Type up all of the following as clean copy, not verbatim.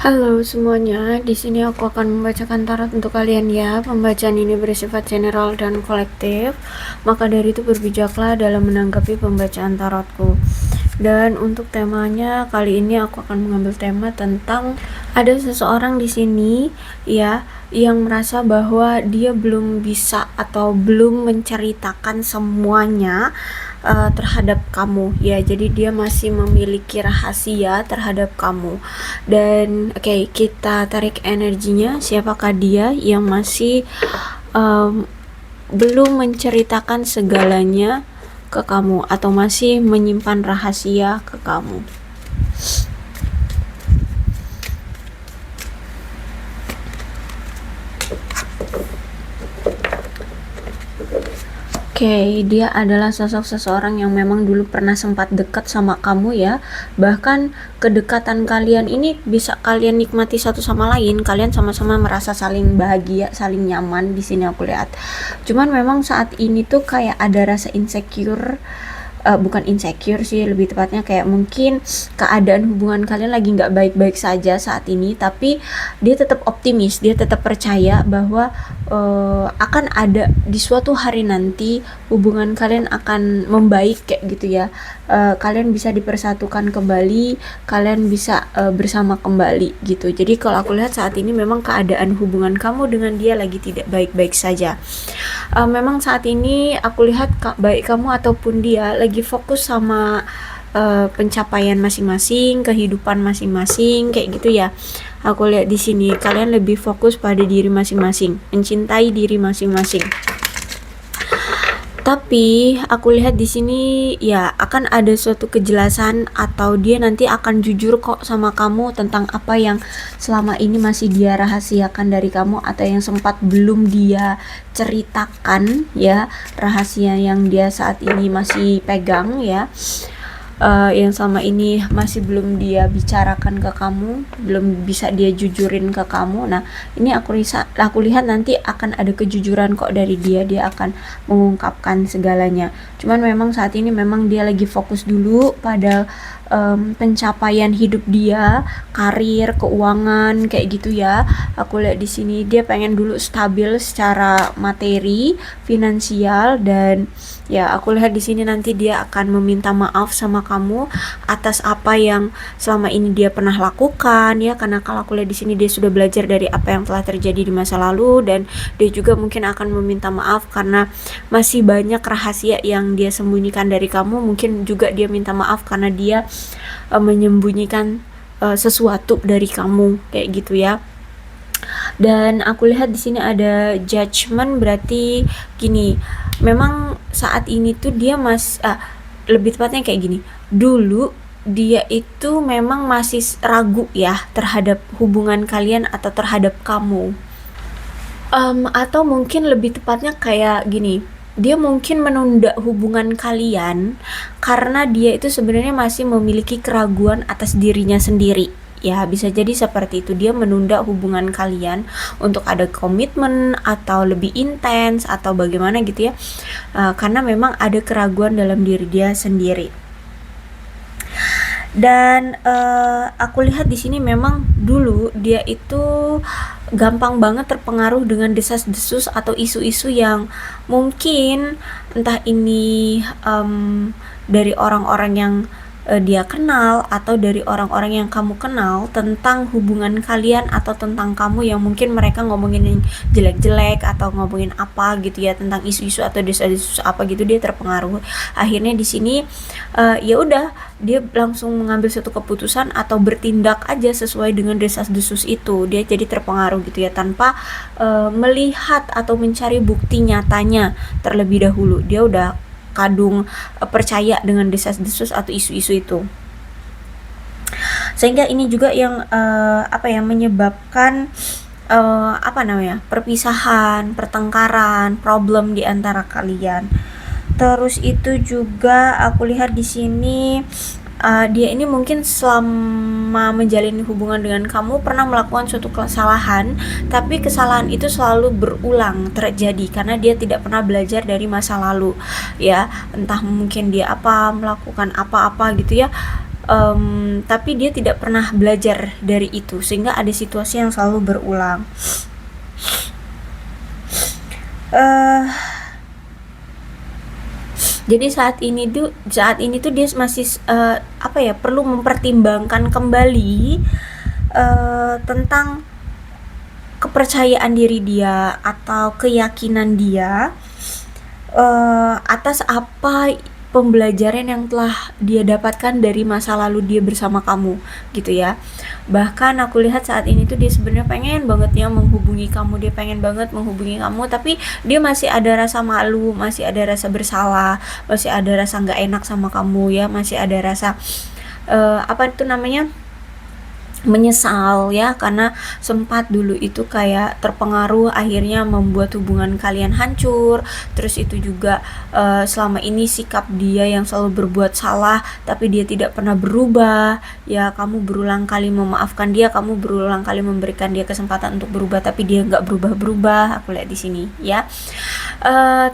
Halo semuanya, di sini aku akan membacakan tarot untuk kalian ya. Pembacaan ini bersifat general dan kolektif, maka dari itu berbijaklah dalam menanggapi pembacaan tarotku. Dan untuk temanya kali ini aku akan mengambil tema tentang ada seseorang di sini ya yang merasa bahwa dia belum bisa atau belum menceritakan semuanya terhadap kamu ya, jadi dia masih memiliki rahasia terhadap kamu. Dan oke, kita tarik energinya, siapakah dia yang masih um, belum menceritakan segalanya ke kamu atau masih menyimpan rahasia ke kamu. Oke, dia adalah sosok seseorang yang memang dulu pernah sempat dekat sama kamu ya. Bahkan kedekatan kalian ini bisa kalian nikmati satu sama lain. Kalian sama-sama merasa saling bahagia, saling nyaman di sini aku lihat. Cuman memang saat ini tuh kayak ada rasa insecure, bukan insecure sih, lebih tepatnya kayak mungkin keadaan hubungan kalian lagi nggak baik-baik saja saat ini, tapi dia tetap optimis, dia tetap percaya bahwa akan ada di suatu hari nanti hubungan kalian akan membaik kayak gitu ya. Kalian bisa dipersatukan kembali, kalian bisa bersama kembali gitu. Jadi kalau aku lihat saat ini memang keadaan hubungan kamu dengan dia lagi tidak baik-baik saja. Memang saat ini aku lihat baik kamu ataupun dia lagi fokus sama pencapaian masing-masing, kehidupan masing-masing kayak gitu ya. Aku lihat di sini kalian lebih fokus pada diri masing-masing, mencintai diri masing-masing. Tapi aku lihat di sini ya akan ada suatu kejelasan atau dia nanti akan jujur kok sama kamu tentang apa yang selama ini masih dia rahasiakan dari kamu atau yang sempat belum dia ceritakan ya, rahasia yang dia saat ini masih pegang ya. Yang selama ini masih belum dia bicarakan ke kamu, belum bisa dia jujurin ke kamu. Nah, ini aku lihat nanti akan ada kejujuran kok dari dia, dia akan mengungkapkan segalanya. Cuman memang saat ini memang dia lagi fokus dulu pada pencapaian hidup dia, karir, keuangan kayak gitu ya. Aku lihat di sini dia pengen dulu stabil secara materi, finansial, dan ya aku lihat di sini nanti dia akan meminta maaf sama kamu atas apa yang selama ini dia pernah lakukan ya, karena kalau aku lihat di sini dia sudah belajar dari apa yang telah terjadi di masa lalu, dan dia juga mungkin akan meminta maaf karena masih banyak rahasia yang dia sembunyikan dari kamu. Mungkin juga dia minta maaf karena dia menyembunyikan sesuatu dari kamu kayak gitu ya. Dan aku lihat di sini ada judgment, berarti gini, memang saat ini tuh dia lebih tepatnya kayak gini. Dulu dia itu memang masih ragu ya terhadap hubungan kalian atau terhadap kamu. Atau mungkin lebih tepatnya kayak gini, dia mungkin menunda hubungan kalian karena dia itu sebenarnya masih memiliki keraguan atas dirinya sendiri. Ya, bisa jadi seperti itu. Dia menunda hubungan kalian untuk ada komitmen atau lebih intens atau bagaimana gitu ya. Karena memang ada keraguan dalam diri dia sendiri. Dan aku lihat di sini memang dulu dia itu gampang banget terpengaruh dengan desas-desus atau isu-isu yang mungkin entah ini dari orang-orang yang dia kenal atau dari orang-orang yang kamu kenal tentang hubungan kalian atau tentang kamu, yang mungkin mereka ngomongin yang jelek-jelek atau ngomongin apa gitu ya, tentang isu-isu atau desas-desus apa gitu. Dia terpengaruh, akhirnya di sini ya udah dia langsung mengambil suatu keputusan atau bertindak aja sesuai dengan desas-desus itu. Dia jadi terpengaruh gitu ya, tanpa melihat atau mencari bukti nyatanya terlebih dahulu. Dia udah kadung percaya dengan desas-desus atau isu-isu itu, sehingga ini juga yang menyebabkan perpisahan, pertengkaran, problem di antara kalian. Terus itu juga aku lihat di sini dia ini mungkin selama menjalin hubungan dengan kamu pernah melakukan suatu kesalahan, tapi kesalahan itu selalu berulang terjadi karena dia tidak pernah belajar dari masa lalu ya. Entah mungkin dia melakukan apa-apa gitu ya, tapi dia tidak pernah belajar dari itu sehingga ada situasi yang selalu berulang. uh, jadi saat ini tuh dia masih perlu mempertimbangkan kembali tentang kepercayaan diri dia atau keyakinan dia atas apa pembelajaran yang telah dia dapatkan dari masa lalu dia bersama kamu gitu ya. Bahkan aku lihat saat ini tuh dia sebenarnya pengen banget ya menghubungi kamu, dia pengen banget menghubungi kamu, tapi dia masih ada rasa malu, masih ada rasa bersalah, masih ada rasa nggak enak sama kamu ya, masih ada rasa apa itu namanya, menyesal ya, karena sempat dulu itu kayak terpengaruh akhirnya membuat hubungan kalian hancur. Terus itu juga selama ini sikap dia yang selalu berbuat salah tapi dia tidak pernah berubah ya, kamu berulang kali memaafkan dia, kamu berulang kali memberikan dia kesempatan untuk berubah tapi dia nggak berubah-berubah, aku lihat di sini ya.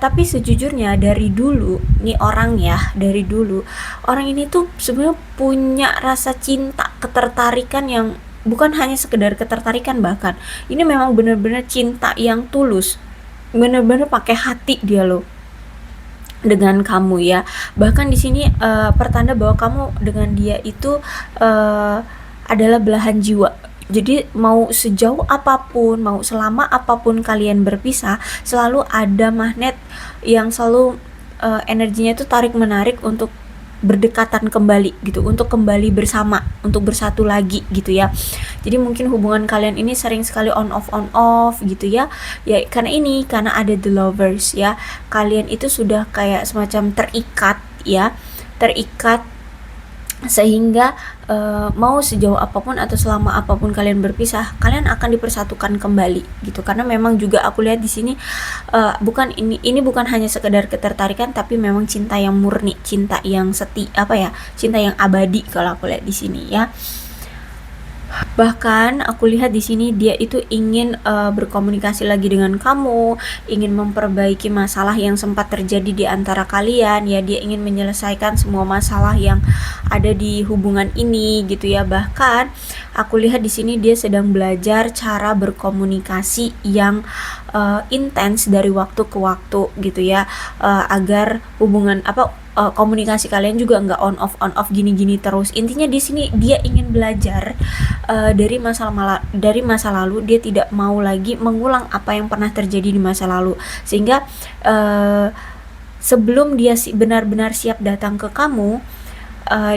Tapi sejujurnya dari dulu nih dari dulu orang ini tuh sebenarnya punya rasa cinta, ketertarikan yang bukan hanya sekedar ketertarikan, bahkan ini memang benar-benar cinta yang tulus, benar-benar pakai hati dia loh dengan kamu ya. Bahkan di sini pertanda bahwa kamu dengan dia itu adalah belahan jiwa. Jadi mau sejauh apapun, mau selama apapun kalian berpisah, selalu ada magnet yang selalu energinya itu tarik menarik untuk berdekatan kembali gitu, untuk kembali bersama, untuk bersatu lagi gitu ya. Jadi mungkin hubungan kalian ini sering sekali on off gitu ya. Ya karena ada the lovers ya. Kalian itu sudah kayak semacam terikat ya, terikat sehingga mau sejauh apapun atau selama apapun kalian berpisah, kalian akan dipersatukan kembali gitu. Karena memang juga aku lihat di sini ini bukan hanya sekedar ketertarikan, tapi memang cinta yang murni, cinta yang cinta yang abadi kalau aku lihat di sini ya. Bahkan aku lihat di sini dia itu ingin berkomunikasi lagi dengan kamu, ingin memperbaiki masalah yang sempat terjadi di antara kalian ya. Dia ingin menyelesaikan semua masalah yang ada di hubungan ini gitu ya. Bahkan aku lihat di sini dia sedang belajar cara berkomunikasi yang intens dari waktu ke waktu gitu ya, agar hubungan komunikasi kalian juga nggak on off gini-gini terus. Intinya di sini dia ingin belajar dari masa lalu. Dia tidak mau lagi mengulang apa yang pernah terjadi di masa lalu, sehingga sebelum dia benar-benar siap datang ke kamu,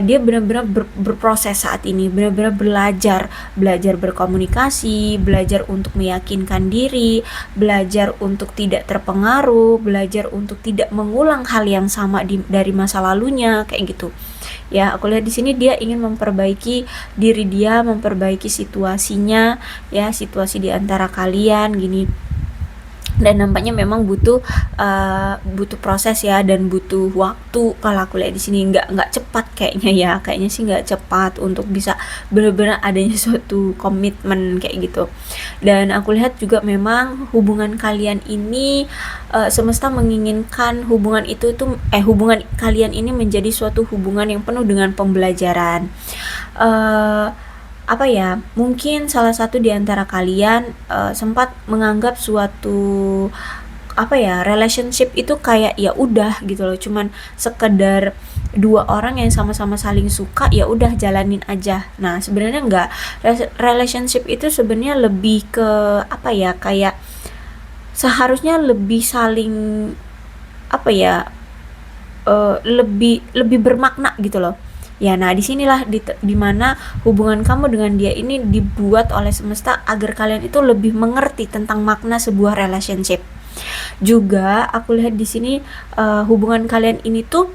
dia benar-benar berproses saat ini, benar-benar belajar berkomunikasi, belajar untuk meyakinkan diri, belajar untuk tidak terpengaruh, belajar untuk tidak mengulang hal yang sama dari masa lalunya kayak gitu. Ya, aku lihat di sini dia ingin memperbaiki diri dia, memperbaiki situasinya ya, situasi di antara kalian gini. Dan nampaknya memang butuh proses ya, dan butuh waktu. Kalau aku lihat di sini nggak cepat kayaknya sih nggak cepat untuk bisa benar-benar adanya suatu komitmen kayak gitu. Dan aku lihat juga memang hubungan kalian ini semesta menginginkan hubungan kalian ini menjadi suatu hubungan yang penuh dengan pembelajaran. Mungkin salah satu di antara kalian sempat menganggap suatu relationship itu kayak ya udah gitu loh, cuman sekedar dua orang yang sama-sama saling suka, ya udah jalanin aja. Nah, sebenarnya enggak. Relationship itu sebenarnya lebih ke kayak seharusnya lebih saling lebih bermakna gitu loh. Ya, nah disinilah di mana hubungan kamu dengan dia ini dibuat oleh semesta agar kalian itu lebih mengerti tentang makna sebuah relationship. Juga aku lihat di sini hubungan kalian ini tuh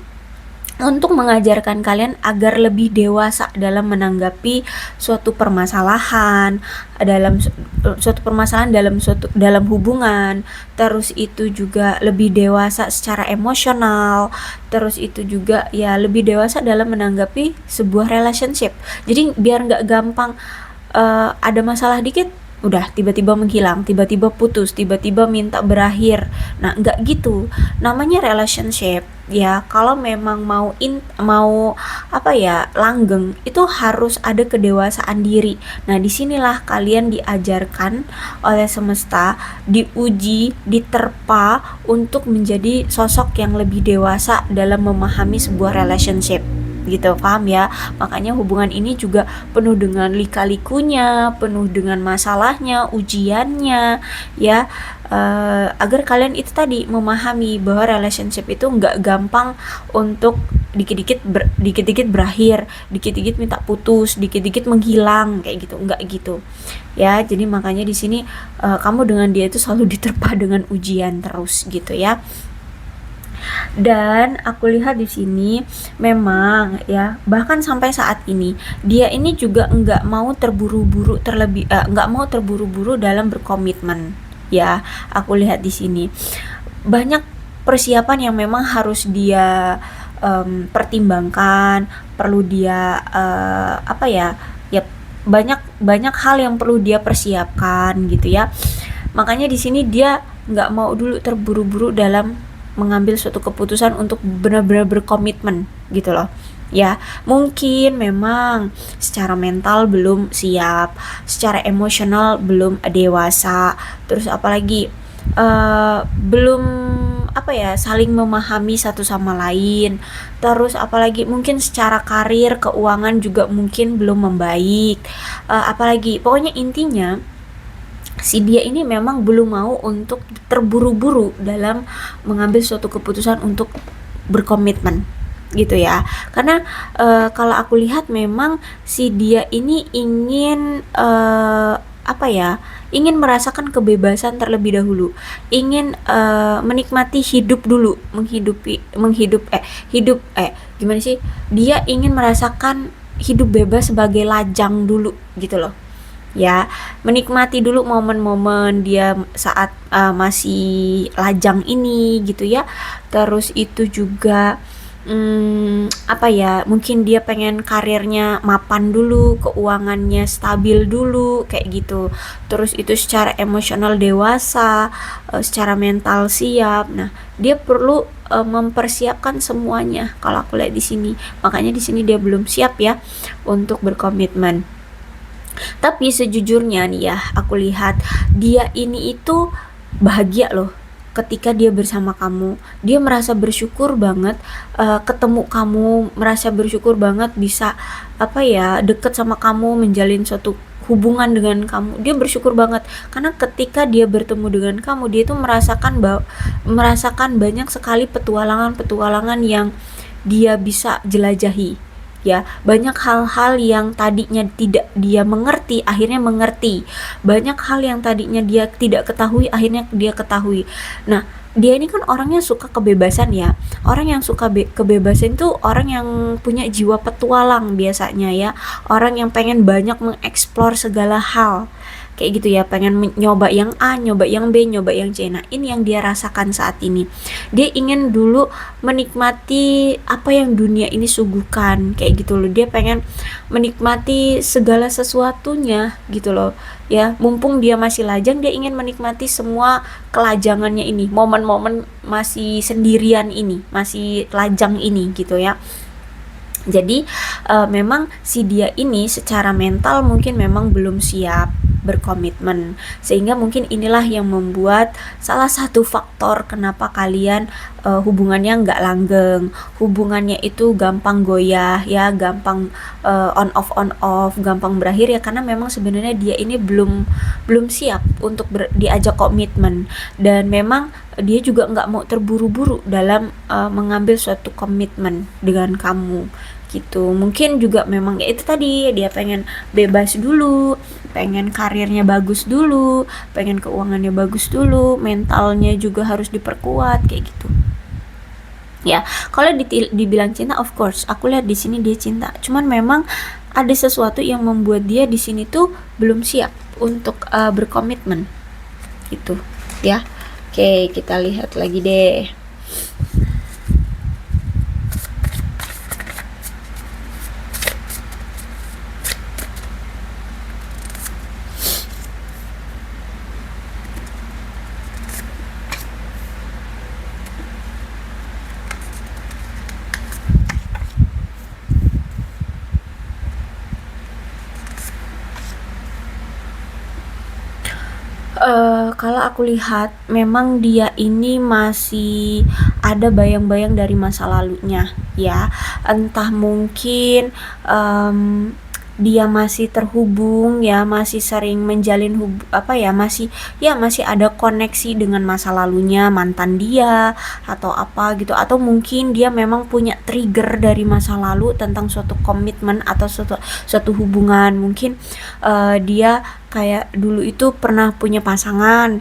untuk mengajarkan kalian agar lebih dewasa dalam menanggapi suatu permasalahan dalam hubungan. Terus itu juga lebih dewasa secara emosional. Terus itu juga ya lebih dewasa dalam menanggapi sebuah relationship. Jadi biar nggak gampang ada masalah dikit udah tiba-tiba menghilang, tiba-tiba putus, tiba-tiba minta berakhir. Nah, enggak gitu. Namanya relationship ya. Kalau memang mau apa ya, langgeng, itu harus ada kedewasaan diri. Nah, disinilah kalian diajarkan oleh semesta, diuji, diterpa untuk menjadi sosok yang lebih dewasa dalam memahami sebuah relationship gitu, paham ya? Makanya hubungan ini juga penuh dengan lika-likunya, penuh dengan masalahnya, ujiannya, ya. Agar kalian itu tadi memahami bahwa relationship itu nggak gampang untuk dikit-dikit berakhir, dikit-dikit minta putus, dikit-dikit menghilang kayak gitu, nggak gitu ya. Jadi makanya di sini kamu dengan dia itu selalu diterpa dengan ujian terus gitu ya. Dan aku lihat di sini memang ya, bahkan sampai saat ini dia ini juga nggak mau terburu-buru nggak mau terburu-buru dalam berkomitmen ya. Aku lihat di sini banyak persiapan yang memang harus dia pertimbangkan, perlu dia apa ya, ya banyak banyak hal yang perlu dia persiapkan gitu ya. Makanya di sini dia nggak mau dulu terburu-buru dalam mengambil suatu keputusan untuk benar-benar berkomitmen gitu loh ya. Mungkin memang secara mental belum siap, secara emosional belum dewasa, terus apalagi belum apa ya, saling memahami satu sama lain, terus apalagi mungkin secara karir, keuangan juga mungkin belum membaik, apalagi pokoknya intinya si dia ini memang belum mau untuk terburu-buru dalam mengambil suatu keputusan untuk berkomitmen gitu ya. Karena kalau aku lihat memang si dia ini ingin apa ya, ingin merasakan kebebasan terlebih dahulu, ingin menikmati hidup dulu, gimana sih, dia ingin merasakan hidup bebas sebagai lajang dulu gitu loh ya. Menikmati dulu momen-momen dia saat masih lajang ini gitu ya. Terus itu juga apa ya, mungkin dia pengen karirnya mapan dulu, keuangannya stabil dulu kayak gitu. Terus itu secara emosional dewasa, secara mental siap. Nah, dia perlu mempersiapkan semuanya kalau aku lihat di sini. Makanya di sini dia belum siap ya untuk berkomitmen. Tapi sejujurnya nih ya, aku lihat dia ini itu bahagia loh ketika dia bersama kamu. Dia merasa bersyukur banget ketemu kamu, merasa bersyukur banget bisa apa ya, deket sama kamu, menjalin suatu hubungan dengan kamu. Dia bersyukur banget karena ketika dia bertemu dengan kamu, dia itu merasakan banyak sekali petualangan-petualangan yang dia bisa jelajahi ya. Banyak hal-hal yang tadinya tidak dia mengerti akhirnya mengerti, banyak hal yang tadinya dia tidak ketahui akhirnya dia ketahui. Nah, dia ini kan orangnya suka kebebasan ya. Orang yang suka kebebasan itu orang yang punya jiwa petualang biasanya ya, orang yang pengen banyak mengeksplor segala hal kayak gitu ya, pengen nyoba yang A, nyoba yang B, nyoba yang C. Nah, ini yang dia rasakan saat ini. Dia ingin dulu menikmati apa yang dunia ini suguhkan kayak gitu loh. Dia pengen menikmati segala sesuatunya gitu loh ya. Mumpung dia masih lajang, dia ingin menikmati semua kelajangannya ini, momen-momen masih sendirian ini, masih lajang ini gitu ya. Jadi memang si dia ini secara mental mungkin memang belum siap berkomitmen, sehingga mungkin inilah yang membuat salah satu faktor kenapa kalian hubungannya nggak langgeng, hubungannya itu gampang goyah ya, gampang on off, gampang berakhir ya, karena memang sebenarnya dia ini belum siap untuk diajak komitmen, dan memang dia juga nggak mau terburu-buru dalam mengambil suatu komitmen dengan kamu gitu. Mungkin juga memang ya itu tadi, dia pengen bebas dulu, pengen karirnya bagus dulu, pengen keuangannya bagus dulu, mentalnya juga harus diperkuat kayak gitu ya. Kalau dibilang cinta, of course aku lihat di sini dia cinta, cuman memang ada sesuatu yang membuat dia di sini tuh belum siap untuk berkomitmen gitu ya. Oke, kita lihat lagi deh. Kalau aku lihat memang dia ini masih ada bayang-bayang dari masa lalunya ya. Entah mungkin, dia masih terhubung ya, masih sering menjalin apa ya, masih ada koneksi dengan masa lalunya, mantan dia atau apa gitu, atau mungkin dia memang punya trigger dari masa lalu tentang suatu komitmen atau suatu suatu hubungan. Mungkin dia kayak dulu itu pernah punya pasangan,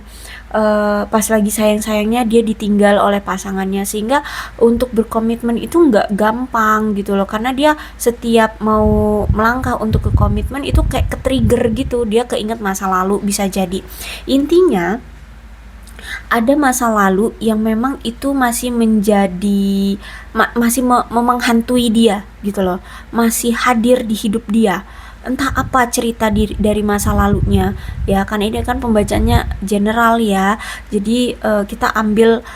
pas lagi sayang-sayangnya dia ditinggal oleh pasangannya, sehingga untuk berkomitmen itu nggak gampang gitu loh, karena dia setiap mau melangkah untuk ke komitmen itu kayak ke-trigger gitu, dia keinget masa lalu bisa jadi. Intinya ada masa lalu yang memang itu masih menjadi masih menghantui dia gitu loh, masih hadir di hidup dia. Entah apa cerita dari masa lalunya ya, kan ini kan pembacanya general ya, jadi kita ambil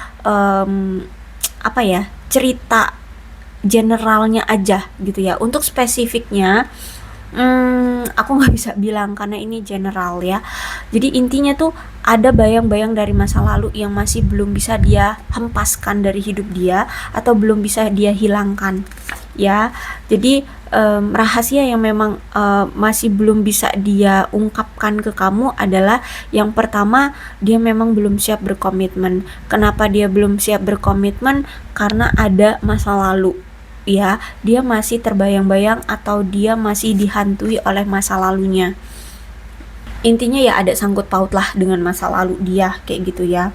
apa ya, cerita generalnya aja gitu ya. Untuk spesifiknya aku nggak bisa bilang karena ini general ya. Jadi intinya tuh ada bayang-bayang dari masa lalu yang masih belum bisa dia hempaskan dari hidup dia atau belum bisa dia hilangkan ya. Jadi rahasia yang memang masih belum bisa dia ungkapkan ke kamu adalah yang pertama, dia memang belum siap berkomitmen. Kenapa dia belum siap berkomitmen? Karena ada masa lalu ya, dia masih terbayang-bayang atau dia masih dihantui oleh masa lalunya. Intinya ya ada sangkut paut lah dengan masa lalu dia kayak gitu ya.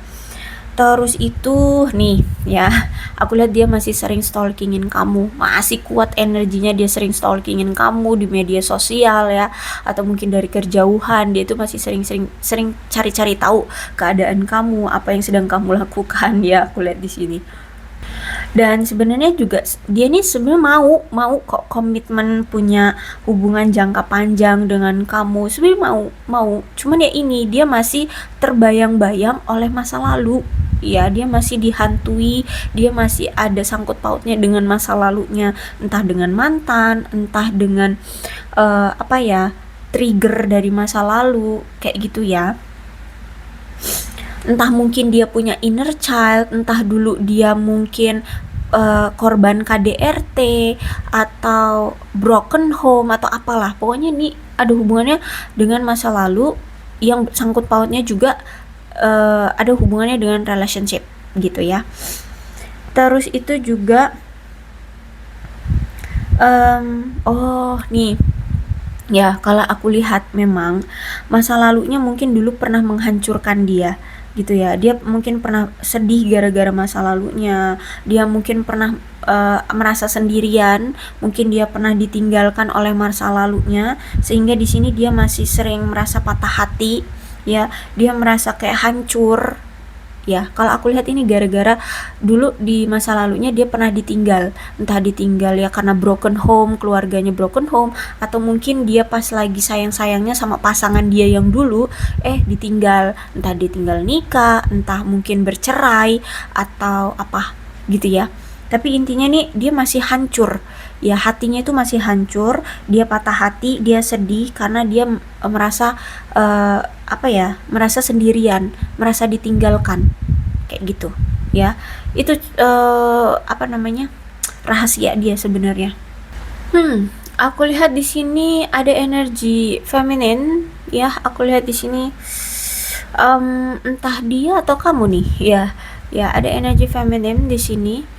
Terus itu nih ya, aku lihat dia masih sering stalkingin kamu, masih kuat energinya, dia sering stalkingin kamu di media sosial ya, atau mungkin dari kejauhan dia itu masih sering cari-cari tahu keadaan kamu, apa yang sedang kamu lakukan ya, aku lihat di sini. Dan sebenarnya juga dia nih sebenarnya mau kok komitmen, punya hubungan jangka panjang dengan kamu, sebenarnya mau cuman ya ini dia masih terbayang-bayang oleh masa lalu ya, dia masih dihantui, dia masih ada sangkut pautnya dengan masa lalunya, entah dengan mantan, entah dengan apa ya, trigger dari masa lalu kayak gitu ya. Entah mungkin dia punya inner child, entah dulu dia mungkin korban KDRT atau broken home atau apalah, pokoknya ini ada hubungannya dengan masa lalu yang sangkut pautnya juga ada hubungannya dengan relationship gitu ya. Terus itu juga oh nih ya, kalau aku lihat memang masa lalunya mungkin dulu pernah menghancurkan dia gitu ya. Dia mungkin pernah sedih gara-gara masa lalunya. Dia mungkin pernah merasa sendirian, mungkin dia pernah ditinggalkan oleh masa lalunya, sehingga di sini dia masih sering merasa patah hati ya. Dia merasa kayak hancur ya. Kalau aku lihat ini gara-gara dulu di masa lalunya dia pernah ditinggal, entah ditinggal ya karena broken home, keluarganya broken home, atau mungkin dia pas lagi sayang-sayangnya sama pasangan dia yang dulu ditinggal, entah ditinggal nikah, entah mungkin bercerai atau apa gitu ya. Tapi intinya nih dia masih hancur ya, hatinya itu masih hancur, dia patah hati, dia sedih karena dia merasa apa ya, merasa sendirian, merasa ditinggalkan kayak gitu ya. Itu apa namanya, rahasia dia sebenarnya. Aku lihat di sini ada energi feminin ya. Aku lihat di sini entah dia atau kamu nih ya. Ya, ada energi feminin di sini.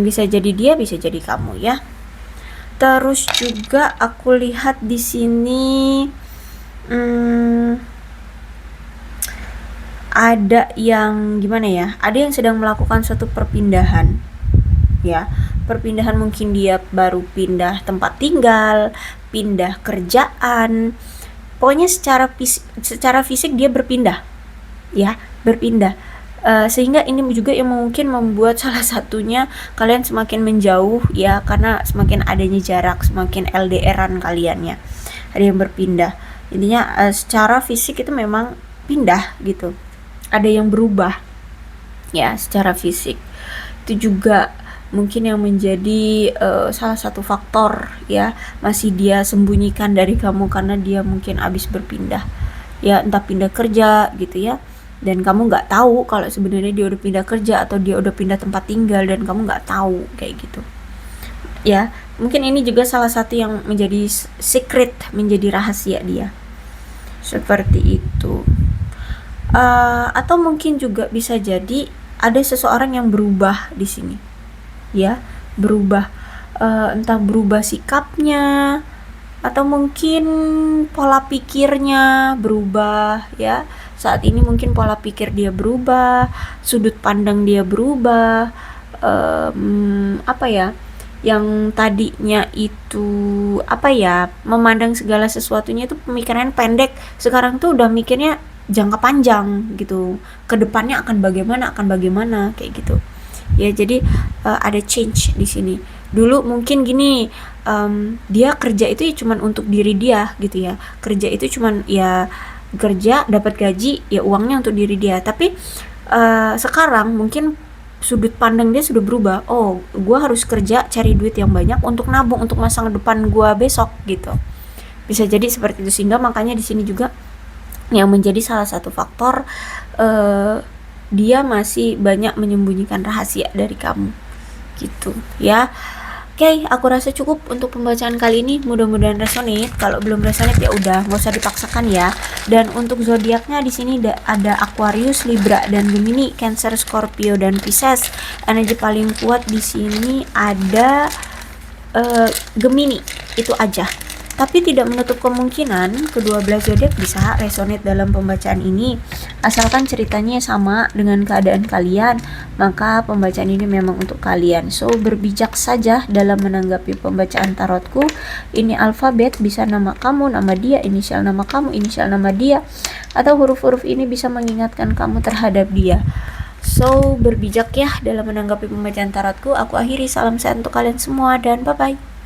Bisa jadi dia, bisa jadi kamu ya. Terus juga aku lihat di sini ada yang gimana ya? Ada yang sedang melakukan suatu perpindahan ya. Perpindahan mungkin dia baru pindah tempat tinggal, pindah kerjaan. Pokoknya secara fisik dia berpindah ya, berpindah. Sehingga ini juga yang mungkin membuat salah satunya kalian semakin menjauh ya, karena semakin adanya jarak, semakin LDRan kalian ya. Ada yang berpindah. Intinya secara fisik itu memang pindah gitu. Ada yang berubah ya secara fisik. Itu juga mungkin yang menjadi salah satu faktor ya, masih dia sembunyikan dari kamu karena dia mungkin habis berpindah ya entah pindah kerja gitu ya, dan kamu nggak tahu kalau sebenarnya dia udah pindah kerja atau dia udah pindah tempat tinggal dan kamu nggak tahu kayak gitu ya. Mungkin ini juga salah satu yang menjadi secret, menjadi rahasia dia seperti itu. Atau mungkin juga bisa jadi ada seseorang yang berubah di sini ya, berubah, entah berubah sikapnya atau mungkin pola pikirnya berubah ya. Saat ini mungkin pola pikir dia berubah, sudut pandang dia berubah, apa ya, yang tadinya itu apa ya, memandang segala sesuatunya itu pemikiran pendek, sekarang tuh udah mikirnya jangka panjang gitu, kedepannya akan bagaimana kayak gitu ya. Jadi ada change di sini. Dulu mungkin gini, dia kerja itu ya cuman untuk diri dia gitu ya, kerja itu cuman ya kerja dapat gaji ya, uangnya untuk diri dia. Tapi sekarang mungkin sudut pandang dia sudah berubah. Oh, gue harus kerja cari duit yang banyak untuk nabung untuk masa depan gue besok gitu. Bisa jadi seperti itu, sehingga makanya di sini juga yang menjadi salah satu faktor dia masih banyak menyembunyikan rahasia dari kamu gitu ya. Oke, aku rasa cukup untuk pembacaan kali ini. Mudah-mudahan resonate. Kalau belum resonate ya udah, nggak usah dipaksakan ya. Dan untuk zodiaknya di sini ada Aquarius, Libra, dan Gemini, Cancer, Scorpio, dan Pisces. Energi paling kuat di sini ada Gemini, itu aja. Tapi tidak menutup kemungkinan kedua belas zodiak bisa resonate dalam pembacaan ini. Asalkan ceritanya sama dengan keadaan kalian, maka pembacaan ini memang untuk kalian. So, berbijak saja dalam menanggapi pembacaan tarotku. Ini alfabet, bisa nama kamu, nama dia, inisial nama kamu, inisial nama dia, atau huruf-huruf ini bisa mengingatkan kamu terhadap dia. So, berbijak ya dalam menanggapi pembacaan tarotku. Aku akhiri, salam sehat untuk kalian semua dan bye-bye.